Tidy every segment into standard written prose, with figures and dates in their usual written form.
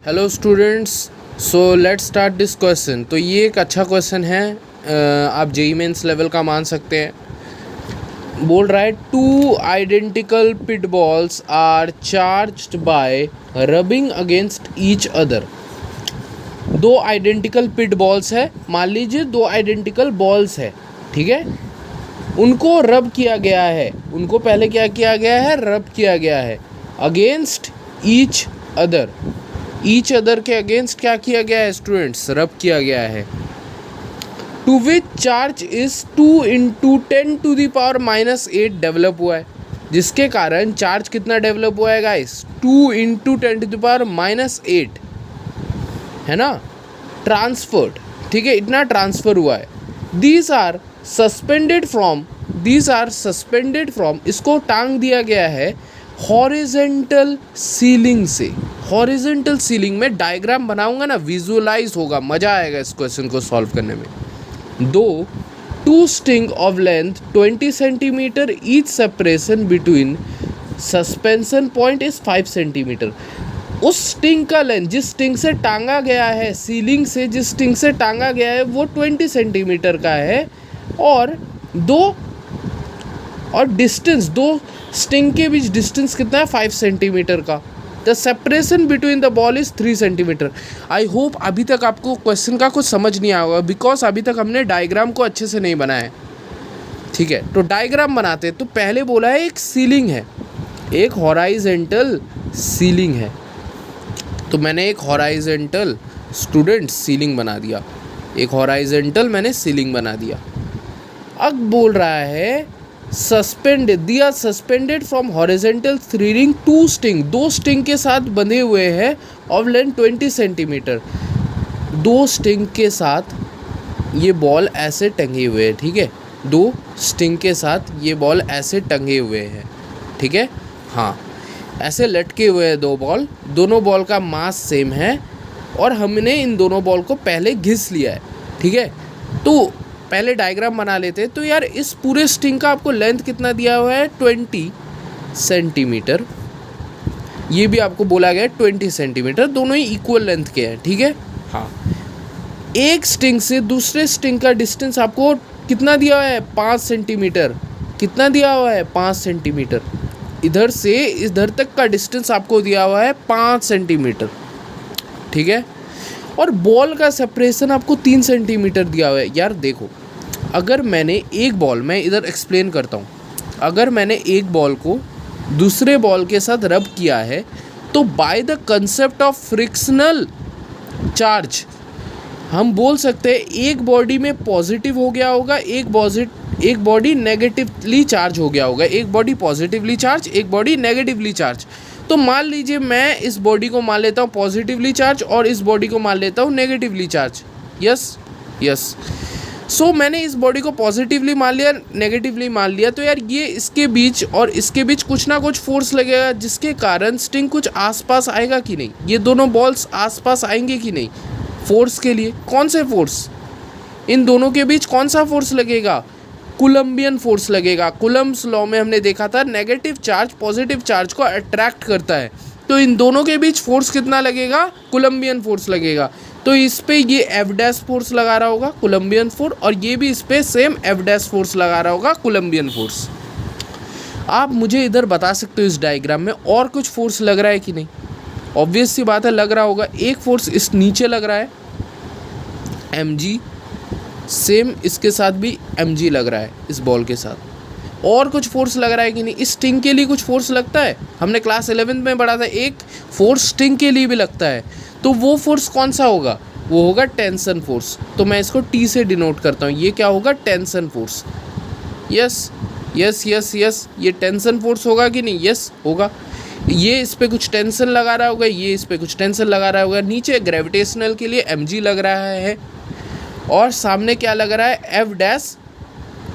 Hello students, so let's start this question. तो ये एक अच्छा क्वेश्चन है, आप जेईई मेंस लेवल का मान सकते हैं। बोल रहा है two identical pith balls are charged by rubbing against each other. दो आइडेंटिकल पिट बॉल्स है, मान लीजिए दो आइडेंटिकल बॉल्स है, ठीक है। उनको रब किया गया है, उनको पहले क्या किया गया है, रब किया गया है against each other. Each other के अगेंस्ट क्या किया गया है स्टूडेंट्स, रब किया गया है। To which charge is 2 × 10⁻⁻8 develop हुआ है, जिसके कारण चार्ज कितना डेवलप हुआ है गाइस, 2 × 10⁻8 है ना, ट्रांसफर्ड, ठीक है, इतना ट्रांसफर हुआ है। दीज आर सस्पेंडेड फ्रॉम, इसको टांग दिया गया है हॉरिजेंटल सीलिंग से। हॉरिजेंटल सीलिंग में डायग्राम बनाऊंगा ना, विजुअलाइज होगा, मज़ा आएगा इस क्वेश्चन को सॉल्व करने में। दो two string of length 20 centimetre, each separation between suspension point is 5 centimetre. उस स्टिंग का लेंथ, जिस स्टिंग से टांगा गया है, सीलिंग से जिस स्टिंग से टांगा गया है वो 20 सेंटीमीटर का है, और डिस्टेंस, दो स्टिंग के बीच डिस्टेंस कितना है, 5 सेंटीमीटर का। The separation between the ball is 3 centimetre. I hope अभी तक आपको क्वेश्चन का कुछ समझ नहीं आया होगा, बिकॉज अभी तक हमने डायग्राम को अच्छे से नहीं बनाया है, ठीक है। तो डायग्राम बनाते, तो पहले बोला है एक सीलिंग है, एक हॉराइजेंटल सीलिंग है, तो मैंने एक हॉराइजेंटल स्टूडेंट सीलिंग बना दिया, एक हॉराइजेंटल मैंने सीलिंग बना दिया। अब बोल रहा है suspended from horizontal three ring, two string, दो स्टिंग के साथ बंधे हुए हैं, ऑफ लेंथ 20 सेंटीमीटर। दो स्टिंग के साथ ये बॉल ऐसे टंगे हुए हैं, ठीक है, दो स्टिंग के साथ ये बॉल ऐसे टंगे हुए हैं, ठीक है, हाँ, ऐसे लटके हुए हैं दो बॉल, दोनों बॉल का मास सेम है, और हमने इन दोनों बॉल को पहले घिस लिया है, ठीक है। तो पहले डायग्राम बना लेते हैं। तो यार इस पूरे स्टिंग का आपको लेंथ कितना दिया हुआ है, 20 सेंटीमीटर, ये भी आपको बोला गया है 20 सेंटीमीटर, दोनों ही इक्वल लेंथ के हैं, ठीक है, हाँ। एक स्टिंग से दूसरे स्टिंग का डिस्टेंस आपको कितना दिया हुआ है, 5 सेंटीमीटर, कितना दिया हुआ है, 5 सेंटीमीटर। इधर से इधर तक का डिस्टेंस आपको दिया हुआ है 5 सेंटीमीटर, ठीक है। और बॉल का सेपरेशन आपको 3 सेंटीमीटर दिया हुआ है। यार देखो, अगर मैंने एक बॉल, मैं इधर एक्सप्लेन करता हूँ, अगर मैंने एक बॉल को दूसरे बॉल के साथ रब किया है, तो by the concept of frictional charge हम बोल सकते हैं एक बॉडी में पॉजिटिव हो गया होगा, एक बॉडी नेगेटिवली चार्ज हो गया होगा, एक बॉडी पॉजिटिवली चार्ज, एक बॉडी नेगेटिवली चार्ज। तो मान लीजिए मैं इस बॉडी को मान लेता हूँ पॉजिटिवली चार्ज और इस बॉडी को मान लेता हूँ नेगेटिवली चार्ज, यस। सो मैंने इस बॉडी को पॉजिटिवली मान लिया, नेगेटिवली मान लिया, तो यार ये इसके बीच और इसके बीच कुछ ना कुछ फोर्स लगेगा, जिसके कारण स्टिंग कुछ आसपास आएगा कि नहीं, ये दोनों बॉल्स आसपास आएंगे कि नहीं, फोर्स के लिए कौन से फोर्स, इन दोनों के बीच कौन सा फोर्स लगेगा, कोलम्बियन फोर्स लगेगा। कोलम्ब्स लॉ में हमने देखा था नेगेटिव चार्ज पॉजिटिव चार्ज को अट्रैक्ट करता है, तो इन दोनों के बीच फोर्स कितना लगेगा, कोलम्बियन फोर्स लगेगा। तो इस पे ये एफ डैश फोर्स लगा रहा होगा कोलम्बियन फोर्स, और ये भी इस पे सेम एफ डैश फोर्स लगा रहा होगा कोलम्बियन फोर्स। आप मुझे इधर बता सकते हो इस डायग्राम में और कुछ फोर्स लग रहा है कि नहीं, ऑब्वियस सी बात है लग रहा होगा। एक फोर्स इस नीचे लग रहा है mg, सेम इसके साथ भी mg लग रहा है इस बॉल के साथ। और कुछ फोर्स लग रहा है कि नहीं, इस स्टिंग के लिए कुछ फोर्स लगता है, हमने क्लास 11th में पढ़ा था, एक फोर्स स्टिंग के लिए भी लगता है। तो वो फोर्स कौन सा होगा, वो होगा टेंशन फोर्स। तो मैं इसको T से डिनोट करता हूँ, ये क्या होगा, टेंशन फोर्स। यस, ये टेंशन फोर्स होगा कि नहीं, यस होगा। ये इस पे कुछ टेंशन लगा रहा होगा, ये इस पे कुछ टेंशन लगा रहा होगा। नीचे ग्रेविटेशनल के लिए mg लग रहा है, और सामने क्या लग रहा है, एफ डैश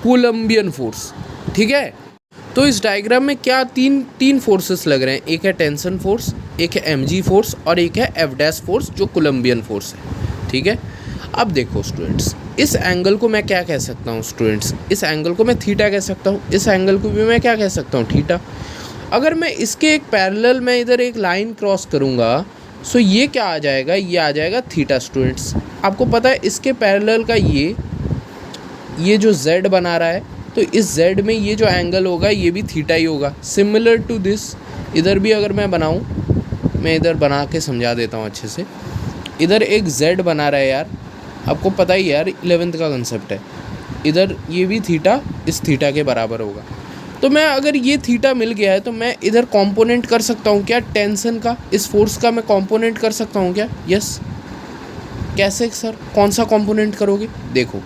कोलम्बियन फोर्स, ठीक है। तो इस डायग्राम में क्या तीन फोर्सेस लग रहे हैं, एक है टेंशन फोर्स, एक है mg फोर्स, और एक है एफ डैश फोर्स जो कोलम्बियन फोर्स है, ठीक है। अब देखो स्टूडेंट्स, इस एंगल को मैं क्या कह सकता हूँ स्टूडेंट्स, इस एंगल को मैं थीटा कह सकता हूँ, इस एंगल को भी मैं क्या कह सकता हूँ, थीटा। अगर मैं इसके एक पैरेलल में इधर एक लाइन क्रॉस करूँगा सो ये क्या आ जाएगा, ये आ जाएगा थीटा स्टूडेंट्स। आपको पता है इसके पैरेलल का ये जो z बना रहा है, तो इस z में ये जो एंगल होगा ये भी थीटा ही होगा। सिमिलर टू दिस इधर भी अगर मैं बनाऊँ, मैं इधर बना के समझा देता हूँ अच्छे से। इधर एक z बना रहा है यार, आपको पता ही यार 11th का कंसेप्ट है। इधर ये भी थीटा इस थीटा के बराबर होगा। तो मैं अगर ये थीटा मिल गया है तो मैं इधर कंपोनेंट कर सकता हूँ क्या, टेंशन का, इस फोर्स का मैं कंपोनेंट कर सकता हूँ क्या? यस। कैसे सर, कौन सा कंपोनेंट करोगे? देखो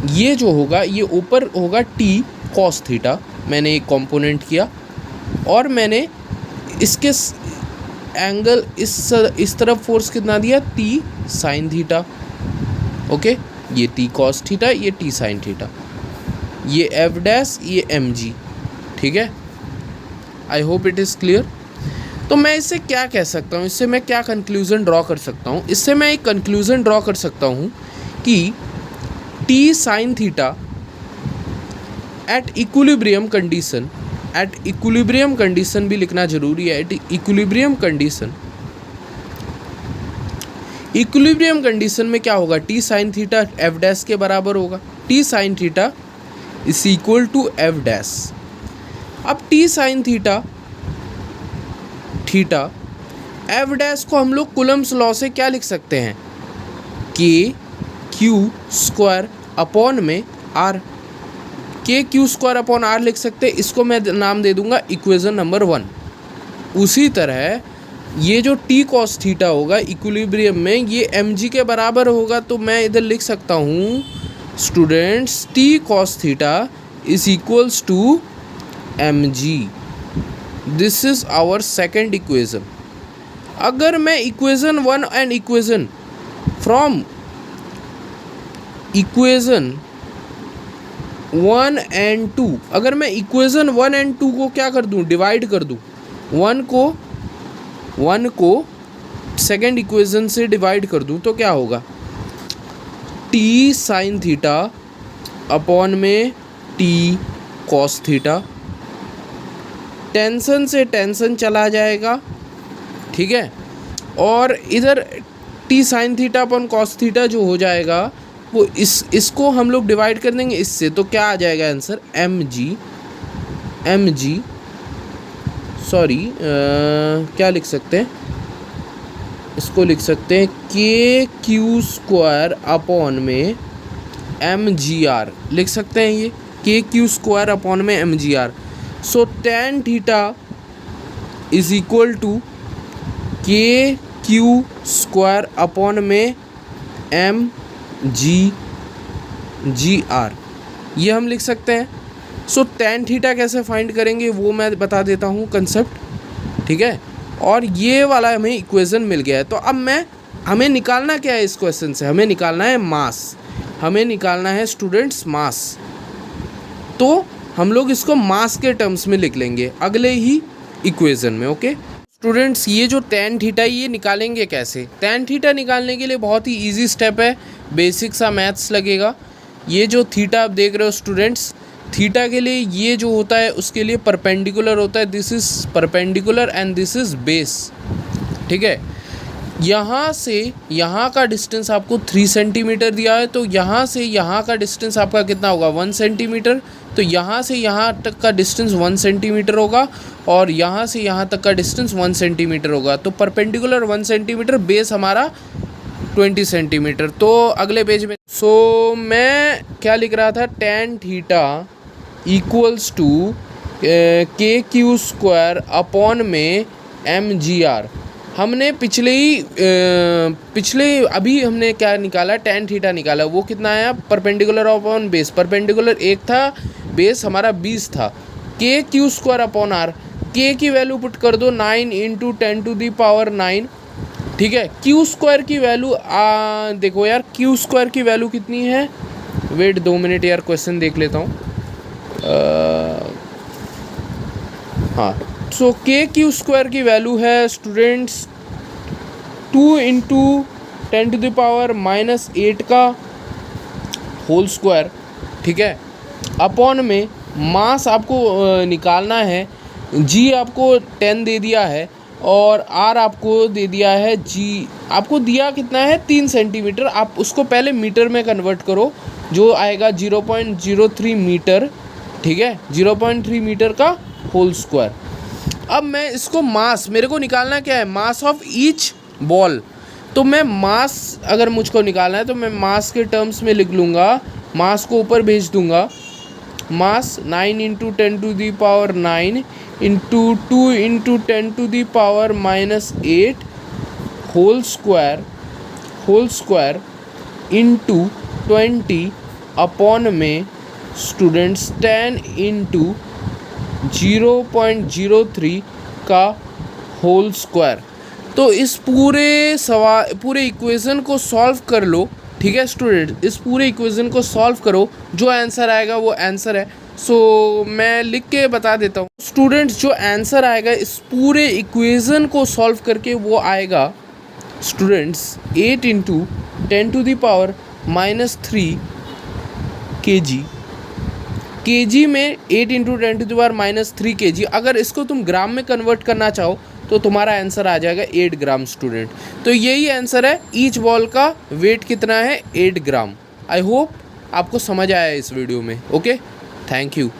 ये जो होगा ये ऊपर होगा टी कॉस थीटा, मैंने एक कंपोनेंट किया, और मैंने इसके एंगल इस तरफ फोर्स कितना दिया, टी साइन थीटा। ओके, ये टी कॉस थीटा, ये टी साइन थीटा, ये एफ डैश, ये एम जी। ठीक है, I hope it is clear. तो मैं इससे क्या कह सकता हूँ, इससे मैं क्या कंक्लूज़न ड्रॉ कर सकता हूँ? इससे मैं एक कंक्लूज़न ड्रॉ कर सकता हूँ कि T sine theta at equilibrium condition, at equilibrium condition भी लिखना जरूरी है, at equilibrium condition, equilibrium condition में क्या होगा, T sine theta F dash के बराबर होगा। T sine theta is equal to F dash. अब T sine theta F dash को हम लोग कूलम्स लॉ से क्या लिख सकते हैं, के क्यू स्क्वायर अपॉन में आर, के क्यू स्क्वायर अपॉन आर लिख सकते हैं। इसको मैं नाम दे दूंगा इक्वेशन नंबर 1। उसी तरह ये जो टी कॉस थीटा होगा इक्विलिब्रियम में, ये एम जी के बराबर होगा, तो मैं इधर लिख सकता हूँ students, T cos theta is equals to M G. This is our second equation. अगर मैं equation 1 and equation from equation 1 and 2, अगर मैं इक्वेशन 1 एंड 2 को क्या कर दूं, डिवाइड कर दूं, 1 को सेकेंड इक्वेशन से डिवाइड कर दूं, तो क्या होगा, टी साइन थीटा अपॉन में टी कॉस थीटा, टेंशन से टेंशन चला जाएगा, ठीक है, और इधर T sine theta upon cos theta जो हो जाएगा वो इसको हम लोग डिवाइड कर देंगे इससे, तो क्या आ जाएगा आंसर, एम जी सॉरी क्या लिख सकते हैं, इसको लिख सकते हैं के क्यू स्क्वायर अपॉन में एम जी आर लिख सकते हैं, ये के क्यू स्क्वायर अपॉन में M G R. So tan theta is equal to K Q square upon में एम जी आर, ये हम लिख सकते हैं। सो टेन थीटा कैसे फाइंड करेंगे वो मैं बता देता हूँ कंसेप्ट, ठीक है। और ये वाला हमें इक्वेशन मिल गया है। तो अब हमें निकालना क्या है इस क्वेश्चन से, हमें निकालना है मास, हमें निकालना है स्टूडेंट्स मास। तो हम लोग इसको मास के टर्म्स में लिख लेंगे अगले ही इक्वेशन में। ओके स्टूडेंट्स, ये जो tan थीटा ये निकालेंगे कैसे, tan थीटा निकालने के लिए बहुत ही इजी स्टेप है, बेसिक सा मैथ्स लगेगा। ये जो थीटा आप देख रहे हो स्टूडेंट्स, थीटा के लिए ये जो होता है उसके लिए परपेंडिकुलर होता है, this is perpendicular and this is base, ठीक है। यहाँ से यहाँ का डिस्टेंस आपको 3 सेंटीमीटर दिया है, तो यहाँ से यहाँ का डिस्टेंस आपका कितना होगा 1 सेंटीमीटर। तो यहाँ से यहाँ तक का डिस्टेंस 1 सेंटीमीटर होगा और यहाँ से यहाँ तक का डिस्टेंस 1 सेंटीमीटर होगा। तो परपेंडिकुलर 1 सेंटीमीटर, बेस हमारा 20 सेंटीमीटर। तो अगले पेज में मैं क्या लिख रहा था, tan theta equals to K Q square upon में एम जी आर। हमने पिछले अभी हमने क्या निकाला, tan थीटा निकाला, वो कितना आया, परपेंडिकुलर अपॉन बेस, परपेंडिकुलर 1 था, बेस हमारा 20 था। के क्यू स्क्वायर अपॉन आर, के की वैल्यू पुट कर दो 9 इंटू 10⁹ ठीक है। क्यू स्क्वायर की वैल्यू देखो यार, क्यू स्क्वायर की वैल्यू कितनी है, वेट 2 मिनट यार, क्वेश्चन देख लेता हूँ। हाँ, सो के क्यू स्क्वायर की वैल्यू है स्टूडेंट्स 2 इंटू 10⁻⁻8 का होल स्क्वायर, ठीक है, अपॉन में मास आपको निकालना है, जी आपको 10 दे दिया है, और आर आपको दे दिया है जी, आपको दिया कितना है 3 सेंटीमीटर। आप उसको पहले मीटर में कन्वर्ट करो, जो आएगा 0.03 मीटर, ठीक है, 0.3 मीटर का होल स्क्वायर। अब मैं इसको मास, मेरे को निकालना क्या है, मास ऑफ ईच बॉल। तो मैं मास अगर मुझको निकालना है तो मैं मास के टर्म्स में लिख लूँगा, मास को ऊपर भेज दूँगा, mass 9 into 10⁻9 into 2 into 10⁻⁻8 whole square into 20 upon में स्टूडेंट्स 10 इंटू 0.03 का होल स्क्वायर। तो इस पूरे इक्वेशन को सॉल्व कर लो, ठीक है स्टूडेंट, इस पूरे इक्वेशन को सॉल्व करो, जो आंसर आएगा वो आंसर है। सो मैं लिख के बता देता हूँ स्टूडेंट्स, जो आंसर आएगा इस पूरे इक्वेशन को सॉल्व करके वो आएगा स्टूडेंट्स 8 इंटू 10⁻³ kg। kg में 8 इंटू 10⁻³ kg। अगर इसको तुम ग्राम में कन्वर्ट करना चाहो तो तुम्हारा आंसर आ जाएगा 8 ग्राम स्टूडेंट। तो यही आंसर है, ईच बॉल का वेट कितना है 8 ग्राम। आई होप आपको समझ आया इस वीडियो में। Okay, thank you.